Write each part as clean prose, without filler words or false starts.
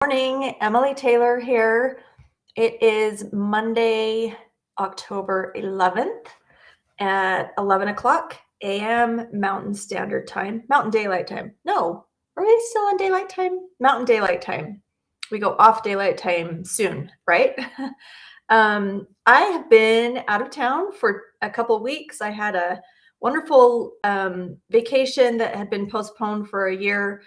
Morning, Emily Taylor here. It is Monday, October 11th at 11 o'clock a.m. Mountain Standard Time, Mountain Daylight Time. No, are we still on daylight time? Mountain Daylight Time. We go off daylight time soon, right? I have been out of town for a couple of weeks. I had a wonderful vacation that had been postponed for a year,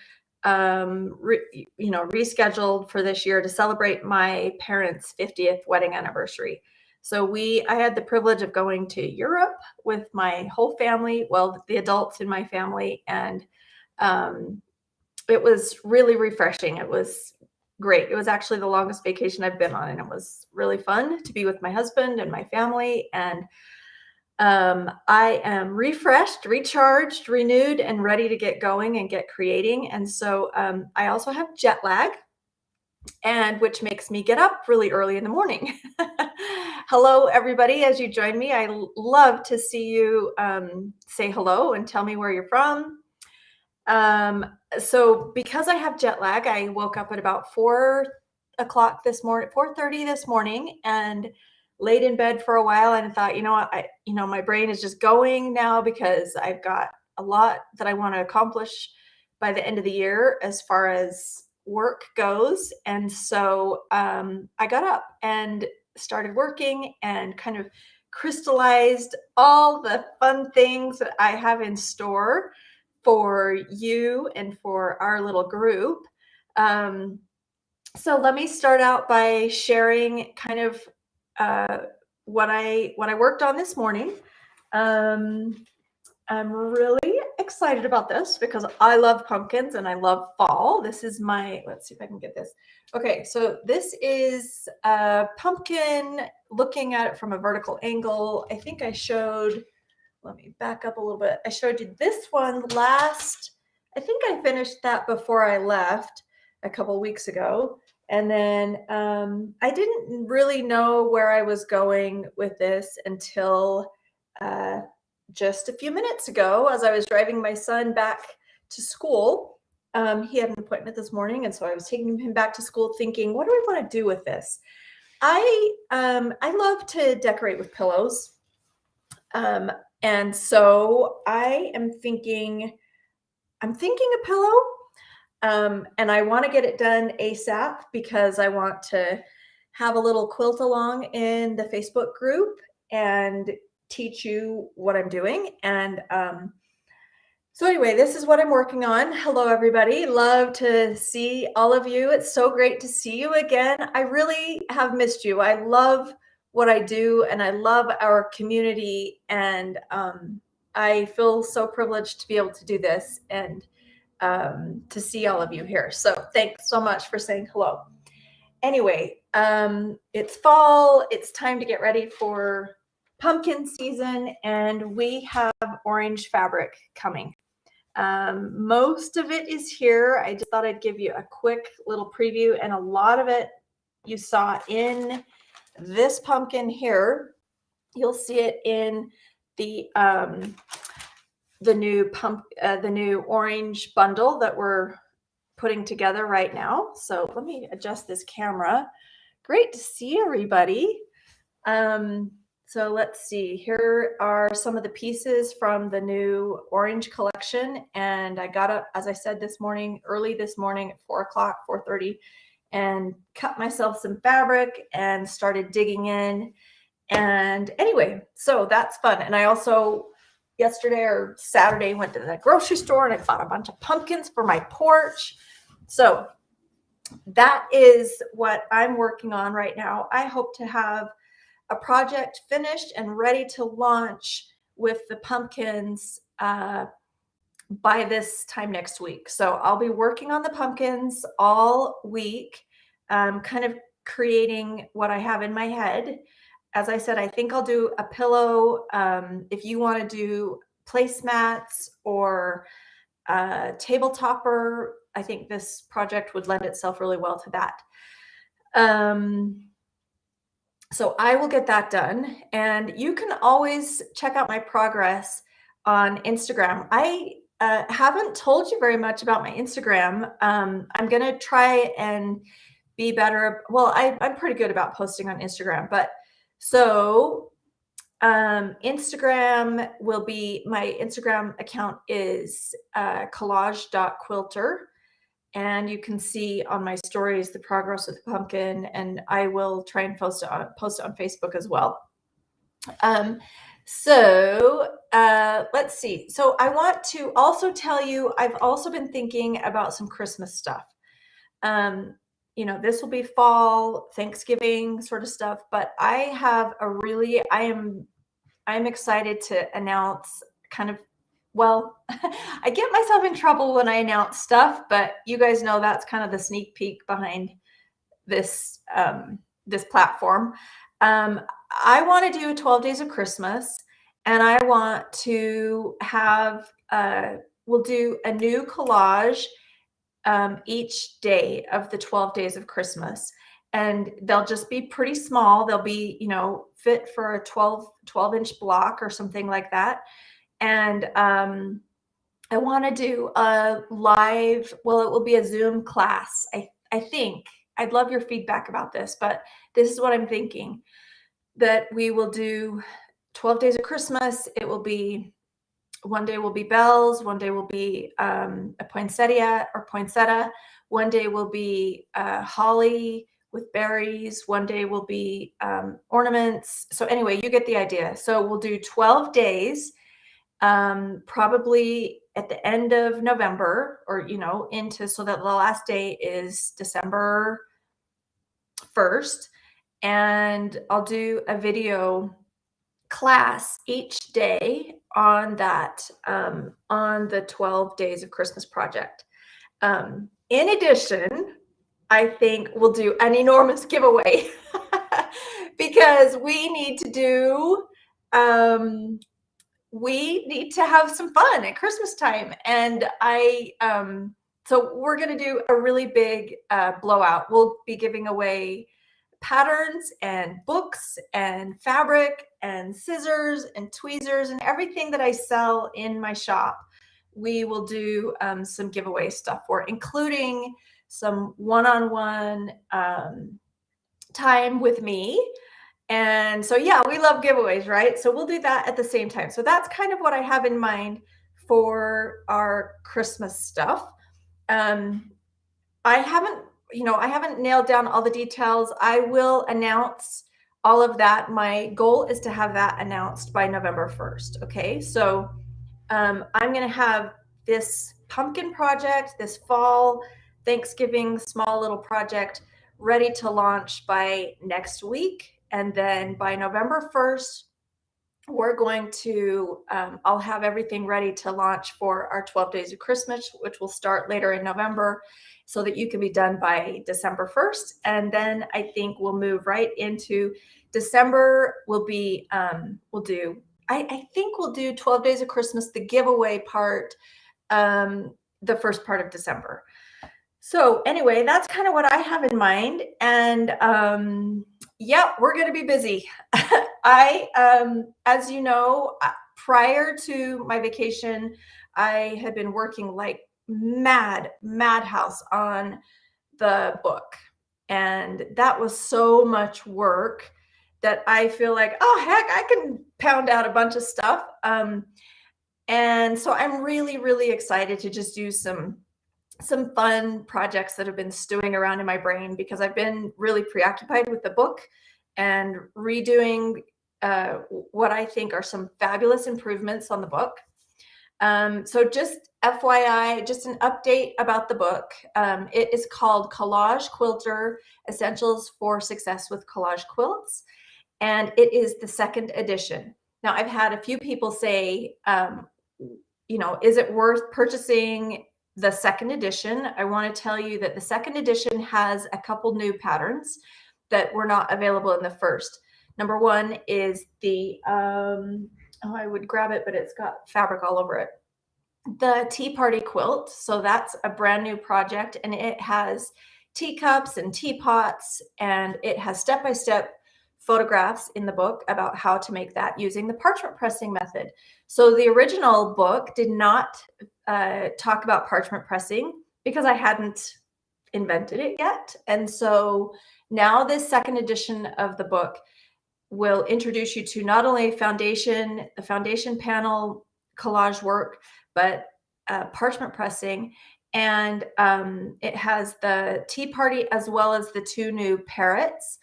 rescheduled for this year to celebrate my parents' 50th wedding anniversary. So I had the privilege of going to Europe with my whole family, well, the adults in my family, and it was really refreshing. It was great. It was actually the longest vacation I've been on, and it was really fun to be with my husband and my family. And I am refreshed, recharged, renewed, and ready to get going and get creating. And so I also have jet lag, and which makes me get up really early in the morning. Hello, everybody. As you join me, I love to see you say hello and tell me where you're from. So because I have jet lag, I woke up at about 4 o'clock this morning, 4:30 this morning, and laid in bed for a while and thought, you know what, my brain is just going now because I've got a lot that I want to accomplish by the end of the year as far as work goes. And so I got up and started working and kind of crystallized all the fun things that I have in store for you and for our little group. So let me start out by sharing kind of what I worked on this morning. I'm really excited about this because I love pumpkins and I love fall. This is let's see if I can get this. Okay, so this is a pumpkin, looking at it from a vertical angle. I think I showed, let me back up a little bit. I showed you this one I think I finished that before I left a couple weeks ago. And then I didn't really know where I was going with this until just a few minutes ago as I was driving my son back to school. He had an appointment this morning, and so I was taking him back to school thinking, what do I want to do with this? I love to decorate with pillows. And so I'm thinking a pillow. And I want to get it done ASAP because I want to have a little quilt along in the Facebook group and teach you what I'm doing. And so anyway, this is what I'm working on. Hello, everybody. Love to see all of you. It's so great to see you again. I really have missed you. I love what I do, and I love our community. And I feel so privileged to be able to do this and to see all of you here. So thanks so much for saying hello. Anyway, it's fall. It's time to get ready for pumpkin season, and we have orange fabric coming. Most of it is here. I just thought I'd give you a quick little preview, and a lot of it you saw in this pumpkin here. You'll see it in the new orange bundle that we're putting together right now. So let me adjust this camera. Great to see everybody. So let's see, here are some of the pieces from the new orange collection. And I got up, as I said, early this morning at 4 o'clock, 4:30, and cut myself some fabric and started digging in. And anyway, so that's fun. And I also yesterday or Saturday went to the grocery store and I bought a bunch of pumpkins for my porch. So that is what I'm working on right now. I hope to have a project finished and ready to launch with the pumpkins by this time next week. So I'll be working on the pumpkins all week, kind of creating what I have in my head. As I said, I think I'll do a pillow. If you want to do placemats or table topper, I think this project would lend itself really well to that. So I will get that done. And you can always check out my progress on Instagram. I haven't told you very much about my Instagram. I'm going to try and be better. Well, I'm pretty good about posting on Instagram, but so Instagram will be, my Instagram account is collage.quilter. And you can see on my stories the progress with the pumpkin, and I will try and post it on Facebook as well. Let's see. So I want to also tell you, I've also been thinking about some Christmas stuff. This will be fall, Thanksgiving sort of stuff, but I am excited to announce I get myself in trouble when I announce stuff, but you guys know that's kind of the sneak peek behind this platform. I want to do 12 Days of Christmas, and I want to have, we'll do a new collage each day of the 12 Days of Christmas. And they'll just be pretty small. They'll be, fit for a 12-inch block or something like that. And I want to do a live, it will be a Zoom class. I think. I'd love your feedback about this, but this is what I'm thinking, that we will do 12 Days of Christmas. It will be, one day will be bells, one day will be a poinsettia or poinsettia, one day will be holly with berries, one day will be ornaments. So anyway, you get the idea. So we'll do 12 days, probably at the end of November, or so that the last day is December 1st, and I'll do a video class each day on that, on the 12 Days of Christmas project. In addition, I think we'll do an enormous giveaway because we need to have some fun at Christmas time. And so we're going to do a really big blowout. We'll be giving away patterns and books and fabric and scissors and tweezers and everything that I sell in my shop. We will do some giveaway stuff for, including some one-on-one time with me. And so, yeah, we love giveaways, right? So we'll do that at the same time. So that's kind of what I have in mind for our Christmas stuff. I haven't nailed down all the details. I will announce all of that. My goal is to have that announced by November 1st. Okay. So I'm going to have this pumpkin project, this fall Thanksgiving small little project, ready to launch by next week. And then by November 1st, we're going to, I'll have everything ready to launch for our 12 Days of Christmas, which will start later in November, so that you can be done by December 1st. And then I think we'll move right into December. I think we'll do 12 Days of Christmas, the giveaway part, the first part of December. So anyway, that's kind of what I have in mind. And yeah, we're going to be busy. As you know, prior to my vacation, I had been working like madhouse on the book. And that was so much work that I feel like, oh, heck, I can pound out a bunch of stuff. And so I'm really, really excited to just do some fun projects that have been stewing around in my brain, because I've been really preoccupied with the book and redoing what I think are some fabulous improvements on the book. So just FYI, just an update about the book. It is called Collage Quilter: Essentials for Success with Collage Quilts, and it is the second edition. Now, I've had a few people say, is it worth purchasing the second edition? I want to tell you that the second edition has a couple new patterns that were not available in the first. Number one is the, I would grab it, but it's got fabric all over it. The Tea Party Quilt. So that's a brand new project, and it has teacups and teapots, and it has step-by-step photographs in the book about how to make that using the parchment pressing method. So the original book did not talk about parchment pressing because I hadn't invented it yet. And so now this second edition of the book will introduce you to not only the foundation panel collage work, but parchment pressing. And it has the tea party as well as the 2 new parrots.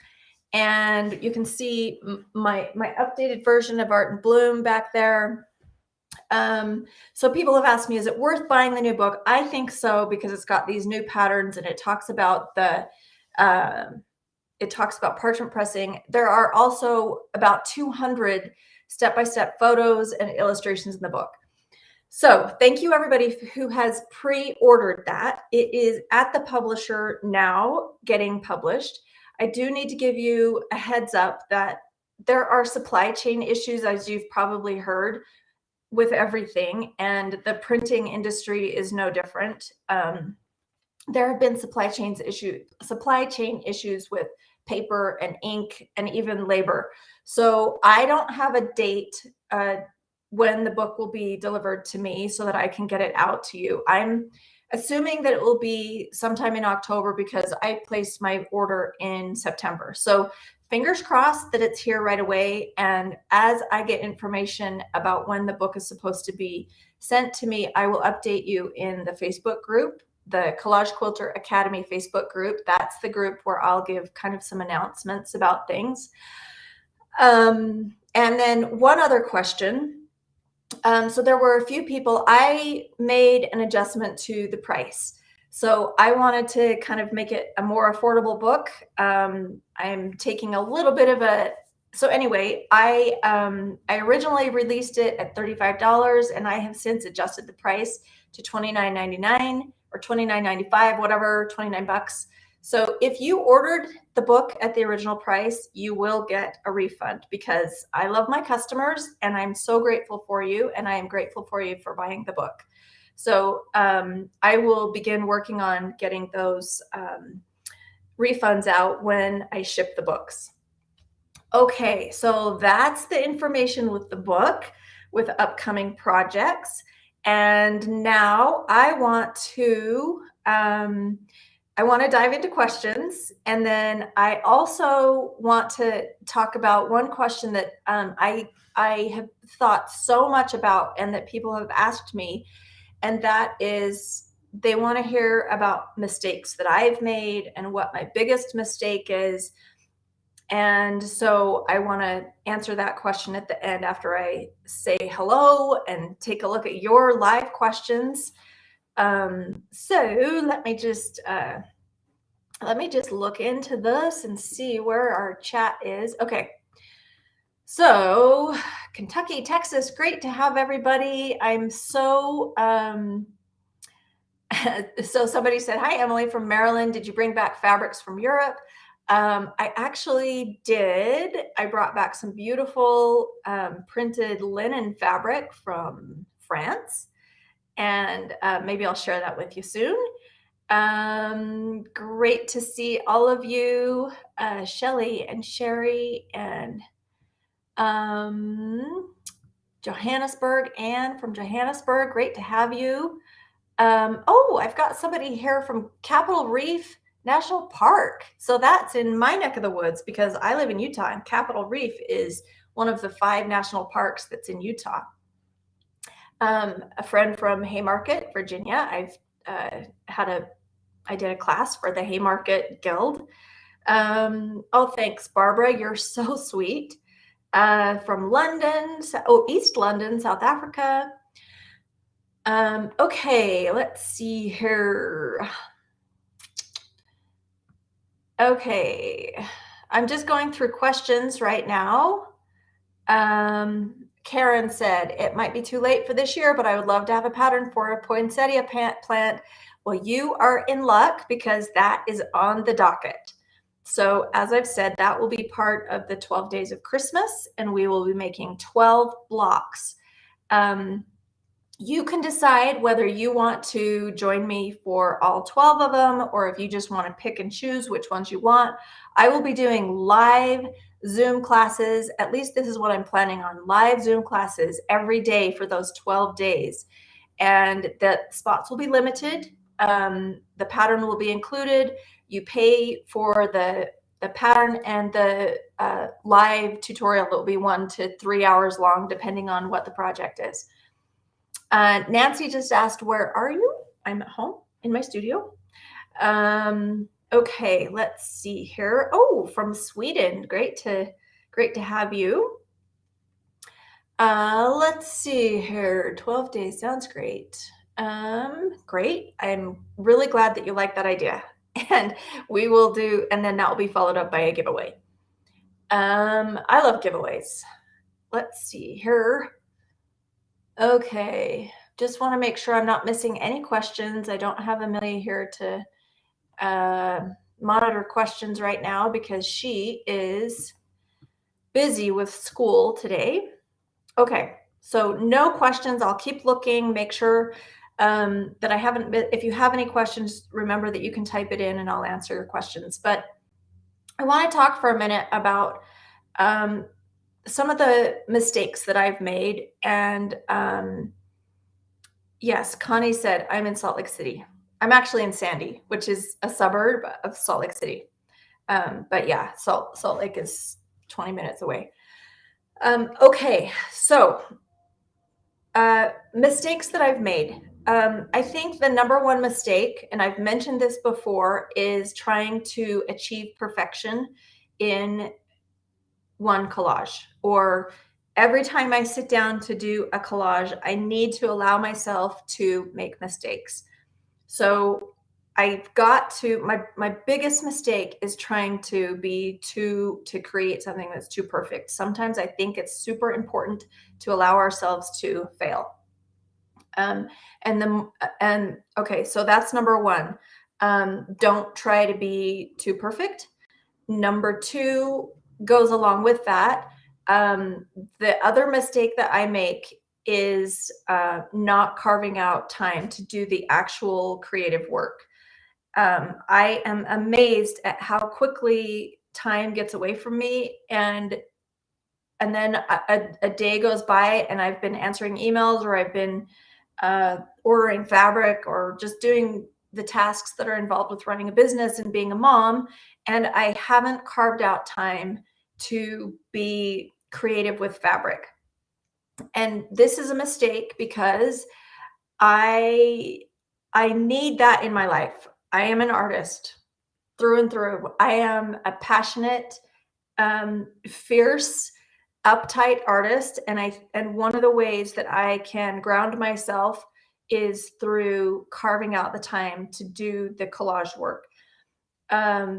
And you can see my updated version of Art and Bloom back there. So people have asked me, is it worth buying the new book? I think so, because it's got these new patterns and it talks about parchment pressing. There are also about 200 step-by-step photos and illustrations in the book. So thank you everybody who has pre-ordered that. It is at the publisher now getting published. I do need to give you a heads up that there are supply chain issues, as you've probably heard, with everything, and the printing industry is no different. There have been supply chain issues with paper and ink and even labor. So I don't have a date when the book will be delivered to me so that I can get it out to you. I'm assuming that it will be sometime in October because I placed my order in September. So fingers crossed that it's here right away. And as I get information about when the book is supposed to be sent to me, I will update you in the Facebook group, the Collage Quilter Academy Facebook group. That's the group where I'll give kind of some announcements about things. And then one other question. So there were a few people, I made an adjustment to the price. So I wanted to kind of make it a more affordable book. I'm taking a little bit of so anyway, I originally released it at $35 and I have since adjusted the price to $29.99 or $29.95, whatever, 29 bucks. So if you ordered the book at the original price, you will get a refund, because I love my customers and I'm so grateful for you, and I am grateful for you for buying the book. So I will begin working on getting those refunds out when I ship the books. Okay, so that's the information with the book, with upcoming projects. And now I want to dive into questions. And then I also want to talk about one question that I have thought so much about and that people have asked me. And that is, they want to hear about mistakes that I've made and what my biggest mistake is. And so I want to answer that question at the end after I say hello and take a look at your live questions. So let me just look into this and see where our chat is. Okay. So Kentucky, Texas, great to have everybody. I'm so, so somebody said, hi, Emily from Maryland. Did you bring back fabrics from Europe? I actually did. I brought back some beautiful printed linen fabric from France, and maybe I'll share that with you soon. Great to see all of you, Shelly and Sherry and Johannesburg, Anne from Johannesburg. Great to have you. Oh, I've got somebody here from Capitol Reef National Park. So that's in my neck of the woods, because I live in Utah, and Capitol Reef is one of the 5 national parks that's in Utah. A friend from Haymarket, Virginia. I did a class for the Haymarket Guild. Oh, thanks, Barbara. You're so sweet. From London, East London, South Africa. Okay, let's see here. Okay, I'm just going through questions right now. Karen said, it might be too late for this year, but I would love to have a pattern for a poinsettia plant. Well, you are in luck, because that is on the docket. So as I've said, that will be part of the 12 days of Christmas, and we will be making 12 blocks. You can decide whether you want to join me for all 12 of them, or if you just want to pick and choose which ones you want. I will be doing live Zoom classes. At least this is what I'm planning on, live Zoom classes every day for those 12 days. And the spots will be limited. The pattern will be included. You pay for the pattern, and the live tutorial that will be 1 to 3 hours long, depending on what the project is. Nancy just asked, where are you? I'm at home in my studio. Okay, let's see here. Oh, from Sweden. Great to have you. Let's see here. 12 days sounds great. Great. I'm really glad that you like that idea. And we will do, and then that will be followed up by a giveaway. I love giveaways. Let's see here. Okay. Just want to make sure I'm not missing any questions. I don't have Amelia here to monitor questions right now because she is busy with school today. Okay, so no questions. I'll keep looking, make sure that I haven't, if you have any questions, remember that you can type it in and I'll answer your questions. But I want to talk for a minute about some of the mistakes that I've made. And yes, Connie said, I'm in Salt Lake City. I'm actually in Sandy, which is a suburb of Salt Lake City. But yeah, Salt Lake is 20 minutes away. Okay, so mistakes that I've made. I think the number one mistake, and I've mentioned this before, is trying to achieve perfection in one collage. Or every time I sit down to do a collage, I need to allow myself to make mistakes. So I've got to, my biggest mistake is trying to create something that's too perfect. Sometimes I think it's super important to allow ourselves to fail. Okay, so that's number one. Don't try to be too perfect. Number two goes along with that. The other mistake that I make is not carving out time to do the actual creative work. I am amazed at how quickly time gets away from me, and then a day goes by and I've been answering emails, or I've been ordering fabric, or just doing the tasks that are involved with running a business and being a mom, and I haven't carved out time to be creative with fabric. And this is a mistake because I need that in my life. I am an artist through and through. I am a passionate, fierce, uptight artist, and one of the ways that I can ground myself is through carving out the time to do the collage work.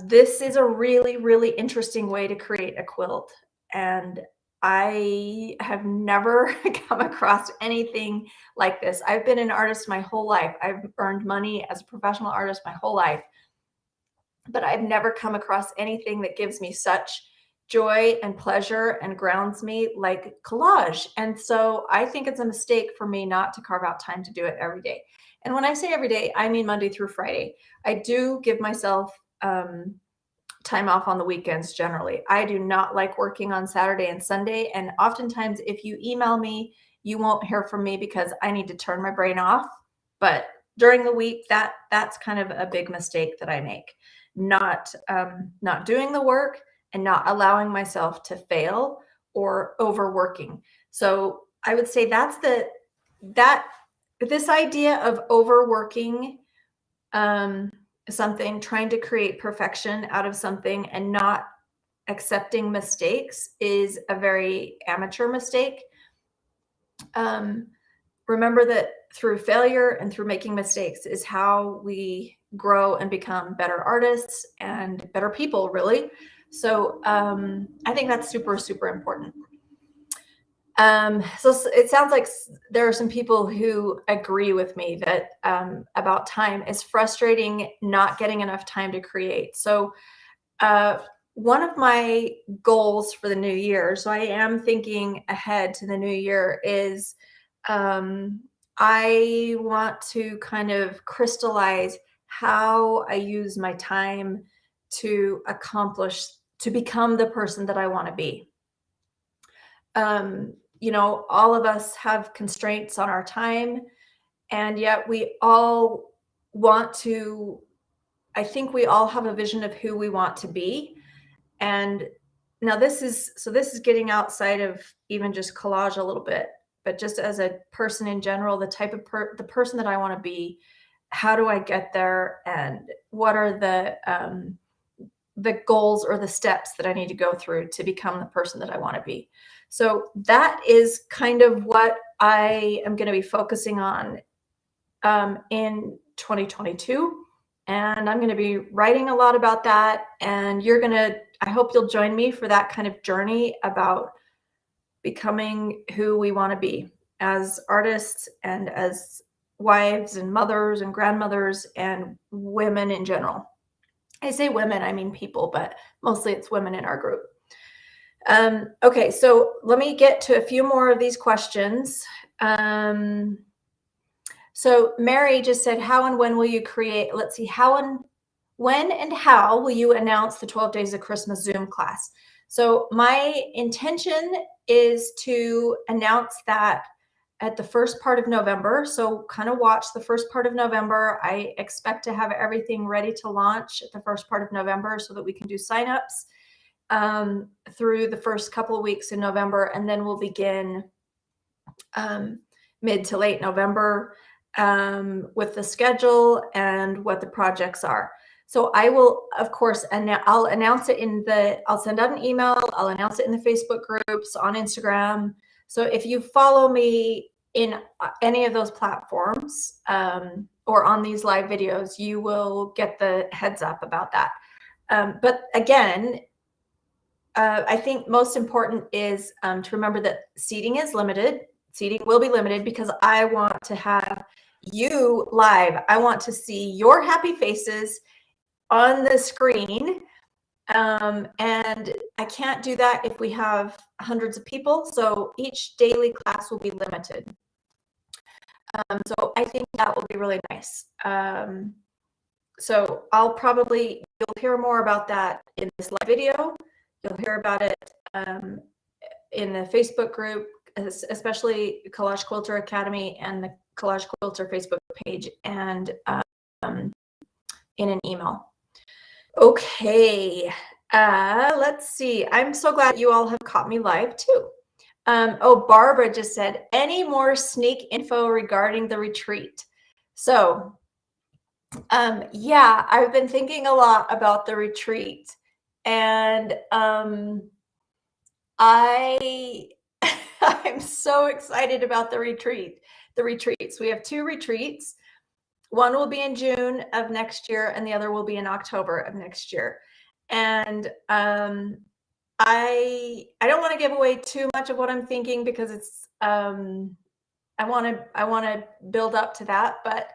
This is a really, really interesting way to create a quilt, and I have never come across anything like this. I've been an artist my whole life. I've earned money as a professional artist my whole life, but I've never come across anything that gives me such joy and pleasure and grounds me like collage. And so I think it's a mistake for me not to carve out time to do it every day. And when I say every day, I mean Monday through Friday. I do give myself time off on the weekends generally. I do not like working on Saturday and Sunday. And oftentimes, if you email me, you won't hear from me because I need to turn my brain off. But during the week, that's kind of a big mistake that I make. Not doing the work and not allowing myself to fail or overworking. So I would say that's this idea of overworking something, trying to create perfection out of something and not accepting mistakes is a very amateur mistake. Remember that through failure and through making mistakes is how we grow and become better artists and better people, really. So I think that's super, super important. So it sounds like there are some people who agree with me that about time. It's frustrating not getting enough time to create. So one of my goals for the new year, so I am thinking ahead to the new year, is I want to kind of crystallize how I use my time to accomplish to become the person that I want to be. You know, all of us have constraints on our time, and yet we all want to, I think we all have a vision of who we want to be. And now this is getting outside of even just collage a little bit, but just as a person in general, the type of the person that I want to be, how do I get there, and what are the goals or the steps that I need to go through to become the person that I want to be. So that is kind of what I am going to be focusing on in 2022. And I'm going to be writing a lot about that. And I hope you'll join me for that kind of journey about becoming who we want to be as artists and as wives and mothers and grandmothers and women in general. I say women, I mean people, but mostly it's women in our group. Okay, so let me get to a few more of these questions. So Mary just said, how and when will you create? Let's see, when and how will you announce the 12 Days of Christmas Zoom class? So my intention is to announce that at the first part of November. So kind of watch the first part of November. I expect to have everything ready to launch at the first part of November so that we can do signups through the first couple of weeks in November. And then we'll begin mid to late November with the schedule and what the projects are. So I will, of course, and I'll announce it I'll send out an email. I'll announce it in the Facebook groups, on Instagram. So if you follow me in any of those platforms or on these live videos, you will get the heads up about that. But again, I think most important is to remember that seating is limited. Seating will be limited because I want to have you live. I want to see your happy faces on the screen. And I can't do that if we have hundreds of people. So each daily class will be limited. So I think that will be really nice. So you'll hear more about that in this live video. You'll hear about it in the Facebook group, especially Collage Quilter Academy and the Collage Quilter Facebook page, and in an email. Okay, let's see. I'm so glad you all have caught me live too. Oh, Barbara just said, any more sneak info regarding the retreat? So, yeah, I've been thinking a lot about the retreat, and I'm so excited about the retreats. We have 2 retreats. One will be in June of next year, and the other will be in October of next year. And I don't want to give away too much of what I'm thinking because it's I want to build up to that, but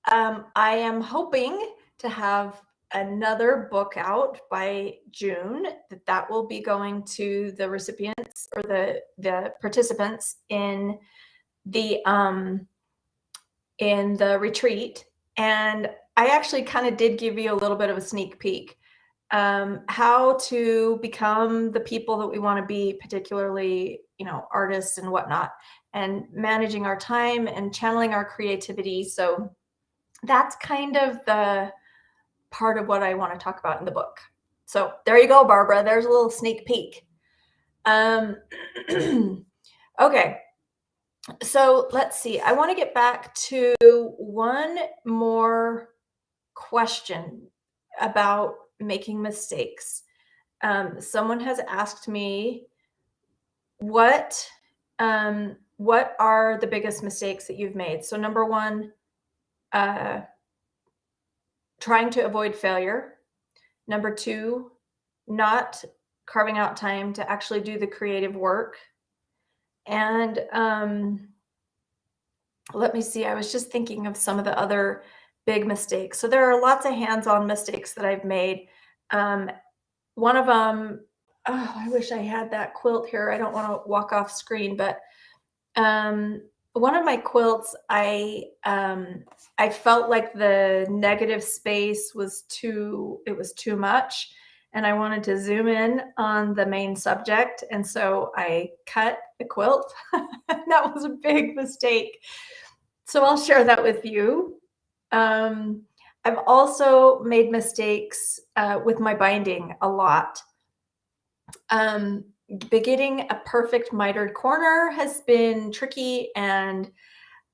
I am hoping to have another book out by June that will be going to the recipients or the participants in the retreat. And I actually kind of did give you a little bit of a sneak peek, how to become the people that we want to be, particularly, artists and whatnot, and managing our time and channeling our creativity. So that's kind of the part of what I want to talk about in the book. So there you go, Barbara. There's a little sneak peek. Okay. So let's see. I want to get back to one more question about making mistakes. Someone has asked me, what are the biggest mistakes that you've made? So number one, trying to avoid failure. Number two, not carving out time to actually do the creative work. And let me see, I was just thinking of some of the other big mistakes. So there are lots of hands-on mistakes that I've made. One of them, oh, I wish I had that quilt here. I don't want to walk off screen, but one of my quilts, I felt like the negative space was too much. and I wanted to zoom in on the main subject. And so I cut the quilt. That was a big mistake. So I'll share that with you. I've also made mistakes with my binding a lot. Getting a perfect mitered corner has been tricky, and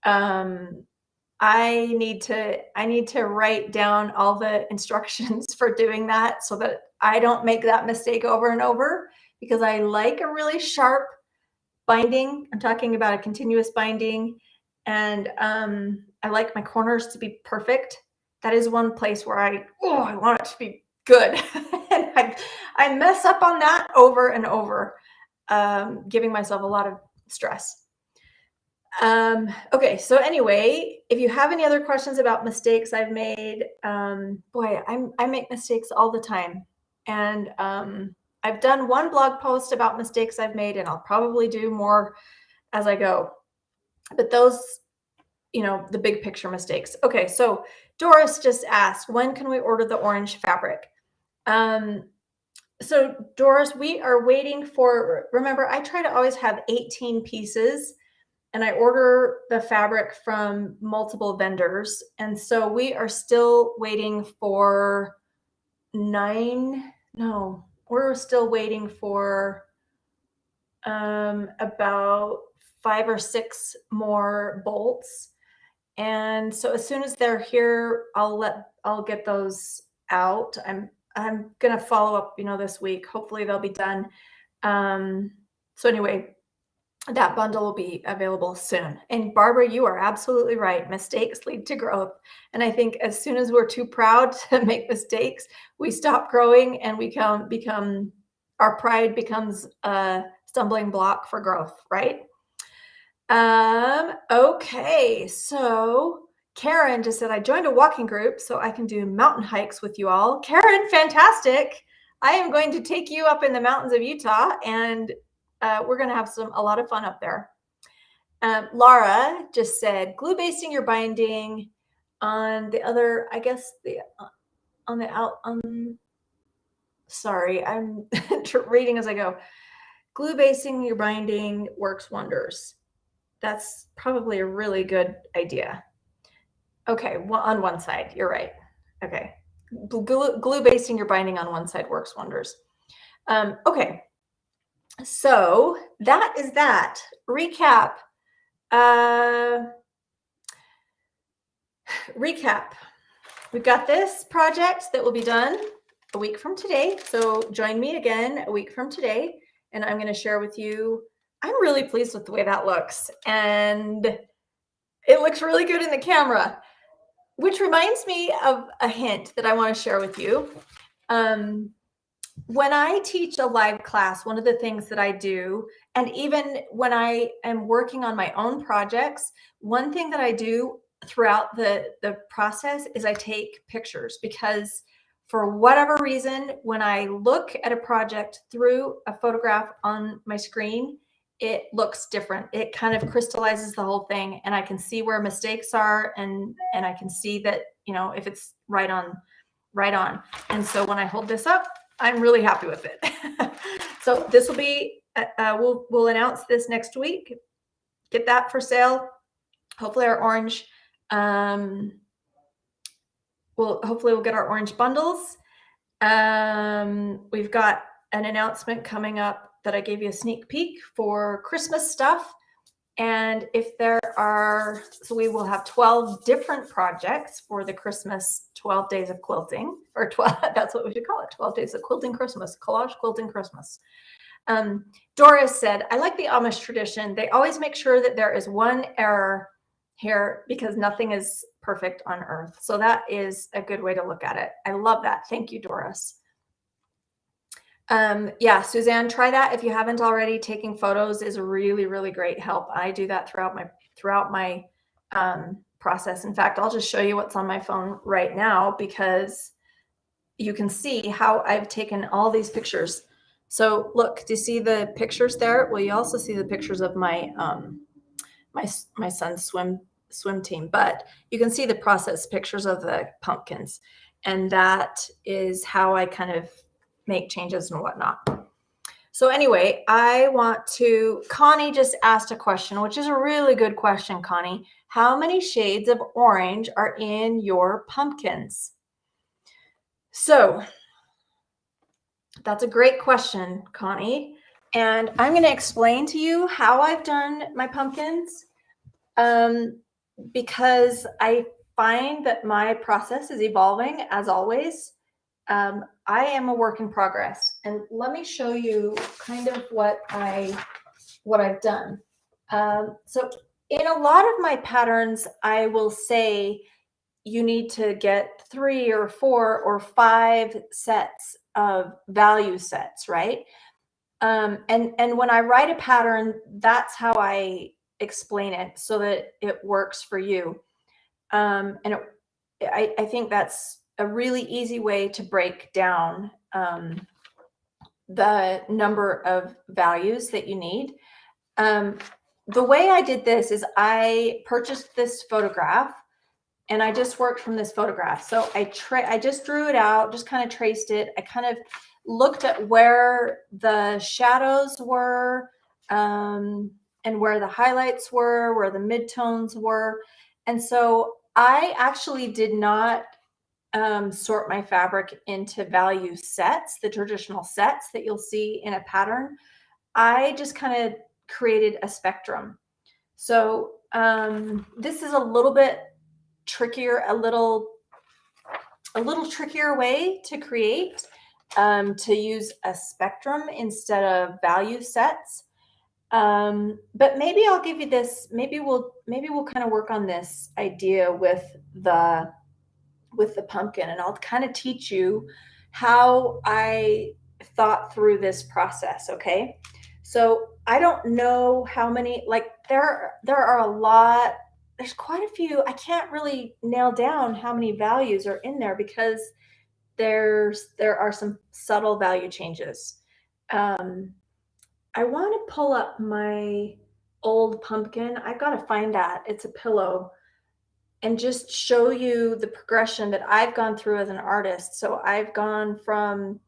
I need to write down all the instructions for doing that so that I don't make that mistake over and over, because I like a really sharp binding. I'm talking about a continuous binding, and I like my corners to be perfect. That is one place where I want it to be good. And I mess up on that over and over, giving myself a lot of stress. Okay, so anyway, if you have any other questions about mistakes I've made, boy, I make mistakes all the time. And I've done one blog post about mistakes I've made, and I'll probably do more as I go. But those, the big picture mistakes. Okay, so Doris just asked, when can we order the orange fabric? So Doris, we are waiting for, remember, I try to always have 18 pieces, and I order the fabric from multiple vendors. And so we are still waiting for we're still waiting for about 5 or 6 more bolts. And so as soon as they're here, I'll get those out. I'm gonna follow up, this week. Hopefully they'll be done. So anyway, that bundle will be available soon. And Barbara, you are absolutely right. Mistakes lead to growth. And I think as soon as we're too proud to make mistakes, we stop growing, and we become our pride becomes a stumbling block for growth, right? Okay, so Karen just said, I joined a walking group so I can do mountain hikes with you all. Karen, fantastic. I am going to take you up in the mountains of Utah, and we're going to have a lot of fun up there. Laura just said, glue basting your binding on the other, I guess sorry, I'm reading as I go. Glue basting your binding works wonders. That's probably a really good idea. Okay, well, on one side, you're right. Okay, glue basting your binding on one side works wonders. Okay, so that is that. Recap. We've got this project that will be done a week from today. So join me again a week from today, and I'm going to share with you. I'm really pleased with the way that looks, and it looks really good in the camera, which reminds me of a hint that I want to share with you. When I teach a live class, one of the things that I do, and even when I am working on my own projects, one thing that I do throughout the process is I take pictures, because for whatever reason, when I look at a project through a photograph on my screen, it looks different. It kind of crystallizes the whole thing, and I can see where mistakes are, and I can see that, if it's right on. And so when I hold this up, I'm really happy with it. So this will be, we'll announce this next week. Get that for sale. Hopefully our orange, we'll get our orange bundles. We've got an announcement coming up that I gave you a sneak peek for Christmas stuff. And if there are, so we will have 12 different projects for the Christmas 12 days of quilting, or 12, that's what we should call it, 12 days of quilting Christmas, collage quilting Christmas. Doris said, I like the Amish tradition. They always make sure that there is one error here, because nothing is perfect on earth. So that is a good way to look at it. I love that. Thank you, Doris. Yeah, Suzanne, try that if you haven't already. Taking photos is a really, really great help. I do that throughout my process. In fact, I'll just show you what's on my phone right now, because you can see how I've taken all these pictures. So look, do you see the pictures there? Well, you also see the pictures of my my son's swim team, but you can see the process pictures of the pumpkins, and that is how I kind of make changes and whatnot. So anyway, Connie just asked a question, which is a really good question, Connie. How many shades of orange are in your pumpkins? So that's a great question, Connie. And I'm going to explain to you how I've done my pumpkins, because I find that my process is evolving as always. I am a work in progress, and let me show you kind of what I've done. So in a lot of my patterns, I will say you need to get 3 or 4 or 5 sets of value sets, right? And when I write a pattern, that's how I explain it so that it works for you. I think that's a really easy way to break down the number of values that you need. The way I did this is I purchased this photograph and I just worked from this photograph. So I just drew it out, just kind of traced it. I kind of looked at where the shadows were, and where the highlights were, where the midtones were. And so I actually did not sort my fabric into value sets, the traditional sets that you'll see in a pattern. I just kind of created a spectrum. So this is a little bit trickier, a little trickier way to create, to use a spectrum instead of value sets. But maybe I'll give you this, maybe we'll kind of work on this idea with the pumpkin, and I'll kind of teach you how I thought through this process. Okay. So I don't know how many, like there are a lot, there's quite a few. I can't really nail down how many values are in there because there are some subtle value changes. I want to pull up my old pumpkin. I've got to find that. It's a pillow, and just show you the progression that I've gone through as an artist. So I've gone from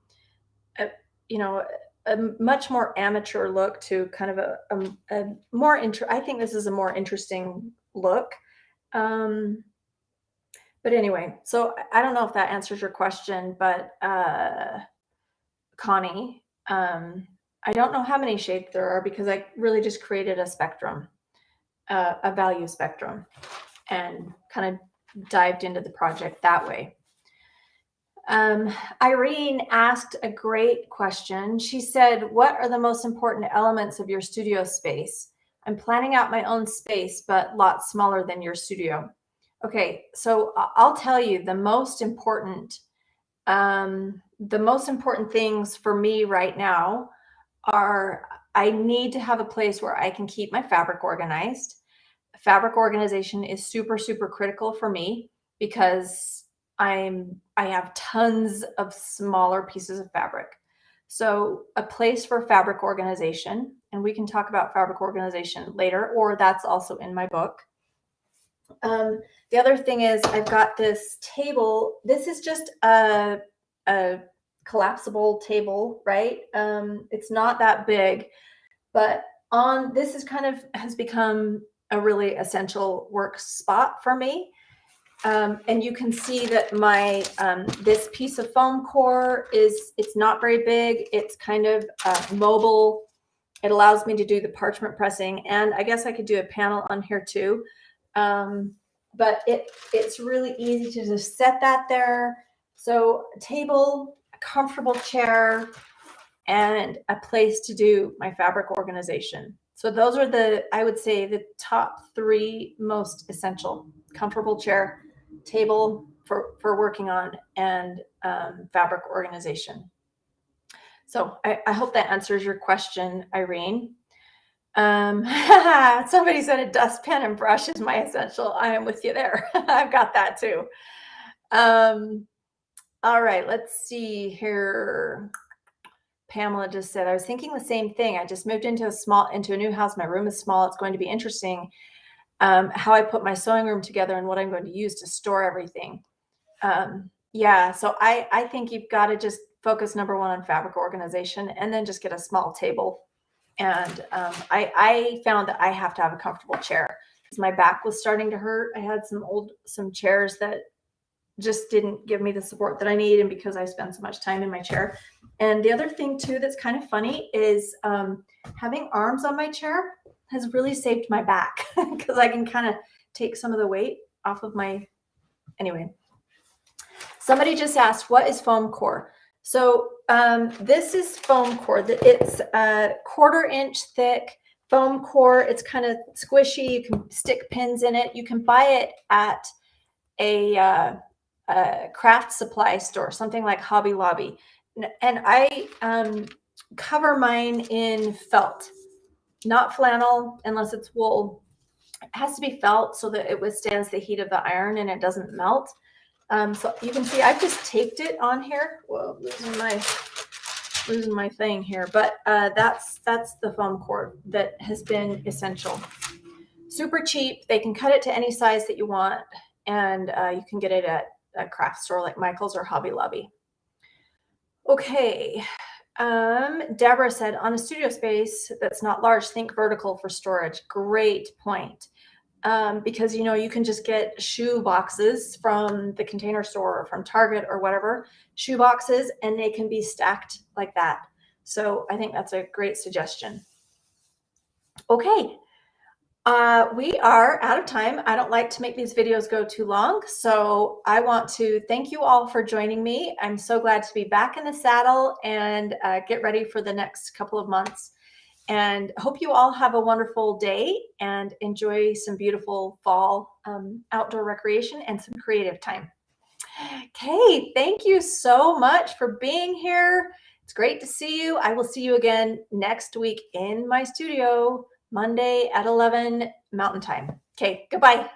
a much more amateur look to kind of a more I think this is a more interesting look. But anyway, so I don't know if that answers your question, but Connie, I don't know how many shades there are because I really just created a spectrum, a value spectrum, and kind of dived into the project that way. Irene asked a great question. She said, what are the most important elements of your studio space? I'm planning out my own space, but lots smaller than your studio. Okay, so I'll tell you the most important things for me right now are I need to have a place where I can keep my fabric organized. Fabric organization is super, super critical for me because I have tons of smaller pieces of fabric. So a place for fabric organization, and we can talk about fabric organization later, or that's also in my book. The other thing is I've got this table. This is just a collapsible table, right? It's not that big, but this is has become a really essential work spot for me. And you can see that my this piece of foam core it's not very big. It's kind of mobile. It allows me to do the parchment pressing, and I guess I could do a panel on here too. But it's really easy to just set that there. So a table, a comfortable chair, and a place to do my fabric organization. So those are I would say the top 3 most essential: comfortable chair, table for working on, and fabric organization. So I hope that answers your question, Irene. Somebody said a dustpan and brush is my essential. I am with you there. I've got that too. All right, let's see here. Pamela just said, I was thinking the same thing. I just moved into a new house. My room is small. It's going to be interesting how I put my sewing room together and what I'm going to use to store everything. Yeah, so I think you've got to just focus number one on fabric organization, and then just get a small table. And I found that I have to have a comfortable chair because my back was starting to hurt. I had some chairs that just didn't give me the support that I need, and because I spend so much time in my chair. And the other thing too that's kind of funny is having arms on my chair has really saved my back because I can kind of take some of the weight off of my, anyway. Somebody just asked, what is foam core? So this is foam core. It's a 1/4 inch thick foam core. It's kind of squishy. You can stick pins in it. You can buy it at a craft supply store, something like Hobby Lobby. And I cover mine in felt, not flannel unless it's wool. It has to be felt so that it withstands the heat of the iron and it doesn't melt. So you can see I've just taped it on here. Whoa, losing my thing here. But that's the foam core that has been essential. Super cheap. They can cut it to any size that you want, and you can get it at a craft store like Michael's or Hobby Lobby. Okay. Deborah said, on a studio space that's not large, think vertical for storage. Great point. Because, you can just get shoe boxes from the Container Store or from Target or whatever, shoe boxes, and they can be stacked like that. So I think that's a great suggestion. Okay. We are out of time. I don't like to make these videos go too long, so I want to thank you all for joining me. I'm so glad to be back in the saddle and get ready for the next couple of months. And hope you all have a wonderful day and enjoy some beautiful fall outdoor recreation and some creative time. Okay, thank you so much for being here. It's great to see you. I will see you again next week in my studio, Monday at 11 Mountain Time. Okay, goodbye.